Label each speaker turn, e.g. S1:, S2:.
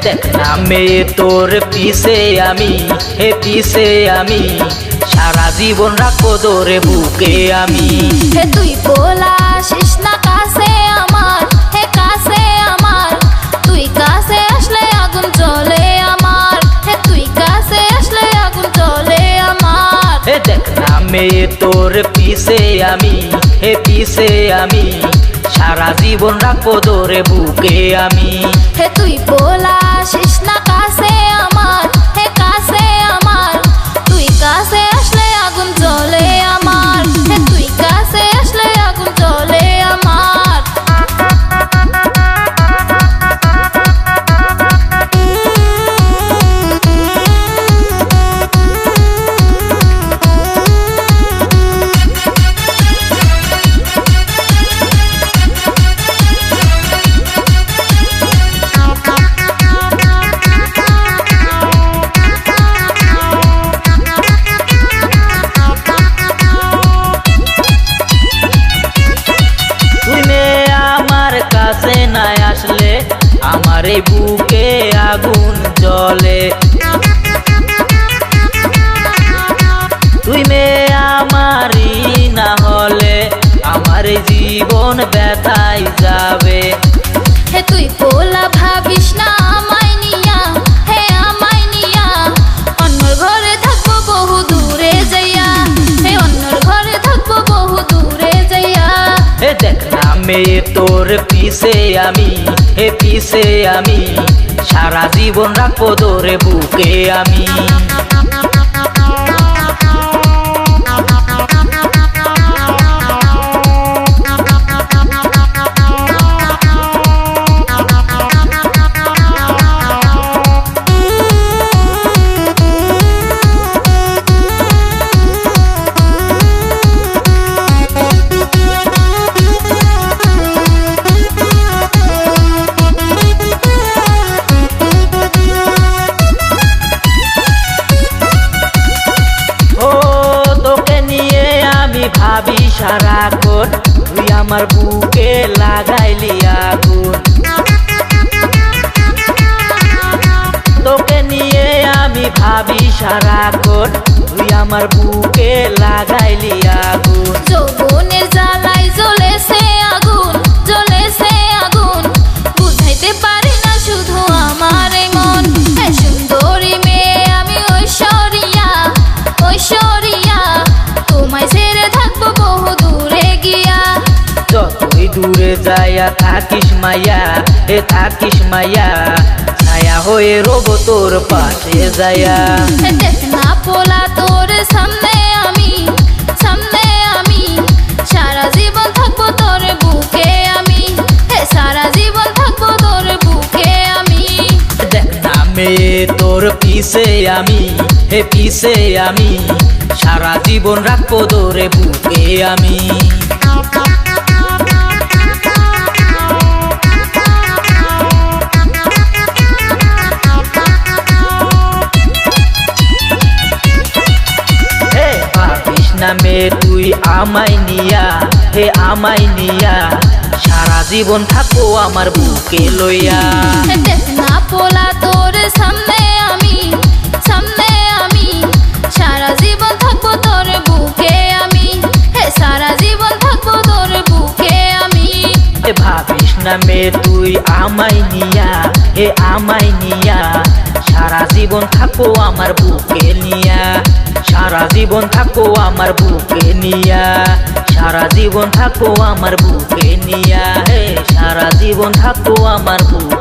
S1: দেখ না মেয়ে তোর পিছে আমি, হে পিছে আমি, সারা জীবন রাখবো তোরে বুকে আমি।
S2: হে তুই পোলা আসিস না কাছে আমার, হে কাছে আমার, তুই কাছে আসলে আগুন জ্বলে আমার, হে তুই কাছে আসলে আগুন জ্বলে আমার।
S1: হে দেখ না মেয়ে তোর পিছে আমি, হে পিছে আমি, সারা জীবন রাখবো তোরে বুকে আমি।
S2: হে তুই পোলা আসিস না কাছে আমার, হে কাছে আমার, তুই কাছে আসলে আগুন জ্বলে আমার, হে তুই কাছে আসলে আগুন জ্বলে আমার।
S1: আসলে আমার এই বুকে আগুন জ্বলে, তুই মেয়ে আমারই না হলে আমার জীবন ব্যথায় যাবে।
S2: হে তুই পোলা ভাবিস না আমায় নিয়া, হে আমায় নিয়া, অন্যর ঘরে থাকবো বহু দূরে যাইয়া, হে অন্যর ঘরে থাকবো বহু দূরে যাইয়া।
S1: হে দেখ না মেয়ে তোর পিছে আমি, হে পিছে আমি, সারা জীবন রাখবো তোরে বুকে আমি। ভাবি সারাক্ষণ তুই আমার বুকে লাগাইলি আগুন, তোকে নিয়ে আমি ভাবি সারাক্ষণ তুই আমার বুকে লাগাইলি আগুন।
S2: যৌবনের জ্বালাই জ্বলেছে আগুন, জ্বলেছে আগুন, বুঝাইতে পারি না শুধু আমার এই মন। হ্যাঁ সুন্দরী মেয়ে আমি ঐশ্বরিয়া, ঐশ্বরিয়া, তোমায় ছেড়ে থাকবো বহু দূরে গিয়া।
S1: যতই দূরে যাইয়া থাকিস মাইয়া, হে থাকিস মাইয়া, ছায়া হয়ে রবো তোর পাশে যাইয়া।
S2: দেখ না পোলা তোর সামনে আমি, সামনে আমি, সারা জীবন থাকবো তোর বুকে আমি, হে সারা জীবন থাকবো তোর বুকে আমি।
S1: দেখ না মেয়ে তোর পিছে আমি, হে পিছে আমি, সারা জীবন রাখবো তোরে বুকে আমি। হে ভাবিস না মেয়ে তুই আমায় নিয়া, হে আমায় নিয়া, সারা জীবন থাকবো আমার বুকে লইয়া।
S2: দেখ না পোলা তোর সামনে আমি, সামনে আমি, সারা জীবন থাকবো তোর বুকে আমি, হে সারা জীবন থাকবো তোর বুকে আমি।
S1: ভাবিস না মেয়ে তুই আমায় নিয়া, হে আমায় নিয়া, সারা জীবন থাকবো আমার বুকে নিয়া, সারা জীবন থাকবো আমার বুকে নিয়া, সারা জীবন থাকবো আমার বুকে নিয়া, হে সারা জীবন থাকবো আমার বুকে।